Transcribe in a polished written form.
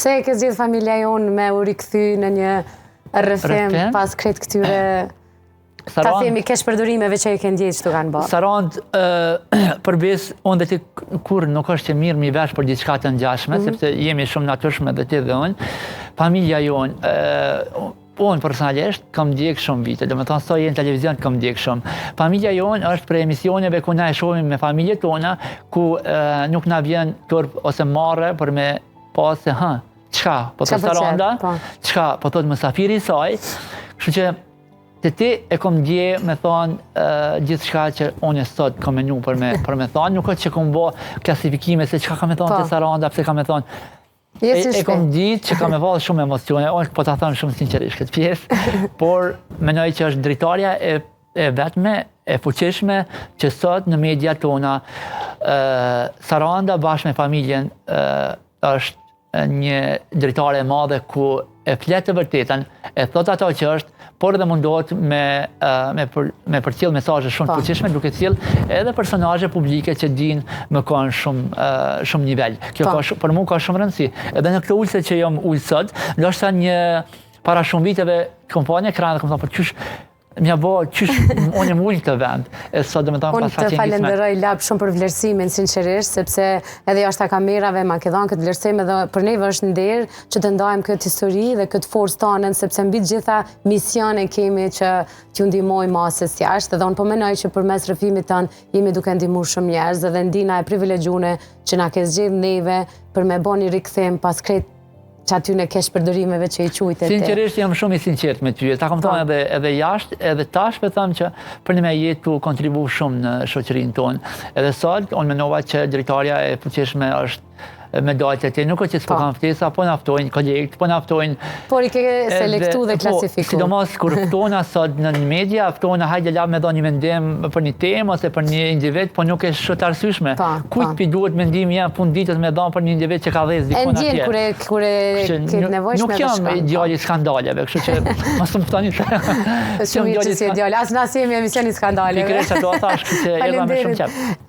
Se e ke zgjedhë familja jonë me u rikthy në një rrëfim pas krejt këtyre ta themi kesh përdorimeve që e ke ndjeq të kanë bërë? Sarand, përbes, unë dhe ti kur nuk është që mirë mi vesh për diçka të ngjashme, sepse jemi shumë natyrshme dhe ti dhe unë. Familja jonë, unë personalisht kam ndjek shumë vite, dhe me thonë sa jenë televizion kam ndjek shumë. Familja jonë është për emisioneve ku na e shohim me familje tona, ku nuk na vjen turp ose marre për me pas se çka, po të Saranda, çka, po të mësafiri i saj, kështu që të ti e kom dje me thonë gjithë shka që unë e sot kom menu për me thonë, nuk është që kom bo klasifikime se qka ka me thonë të Saranda, pse ka me thonë. E kom ditë që ka me valë shumë emocione, unë po të thonë shumë sinqerisht këtë pjesë, por menoj që është dritarja e vetme, e fuqishme, që sot në media tona Saranda bashkë me familjen është një dritare e madhe ku e fletë të vërtetën, e thot ato që është, por edhe mundohet me përcjell mesazhe shumë të fuqishme, duke cilë edhe personazhe publike që din më kanë shumë nivel. Kjo për mua ka shumë rëndësi. Edhe në këtë ulse që jam ul sot, ndoshta një para shumë viteve kompania Ekrani kam thënë për çysh mja bo qysh unë më ullë të vend. Unë të falenderoj lap shumë për vlerësimin, sinqerisht, sepse edhe jashtë kamerave ma ke dhanë këtë vlerësim edhe për neve është nder që të ndajmë këtë histori dhe këtë forcë tonën, sepse mbi gjitha misione kemi që t'ju ndihmojmë masës jashtë, dhe unë po menoj që përmes rrëfimit tonë jemi duke ndihmuar shumë njerëz dhe ndina e privilegjuar që na ke zgjedhë neve për me bën një rikthim pas krejt që aty në kesh përdorimeve që i qujtë e te. Sinqerisht jam shumë i sinqert me ty. Ta kom thonë edhe jashtë, edhe tash për thëmë që për një me jetë tu kontribu shumë në shoqërinë tonë. Edhe sot, unë menova që dritarja e fuqishme është me dajtë e te, nuk është që s'po kanë ftesa, po naftojnë kolegët, po naftojnë. Por i ke selektu dhe klasifiku. Sidomos kur ftona sot në media, ftona hajde lab me do një mendim për një temë ose për një individ, po nuk është shumë të arsyeshme. Kujt pi duhet mendim jam fund ditës me dhënë për një individ që ka dhënë dikon atje. E ndjen kur e ke nevojshme. Nuk jam djali skandaleve, kështu që mos më ftoni. Shumë mirë që si djali. As na jemi emisioni skandaleve. Pikërisht ato thash që jam me shumë qejf.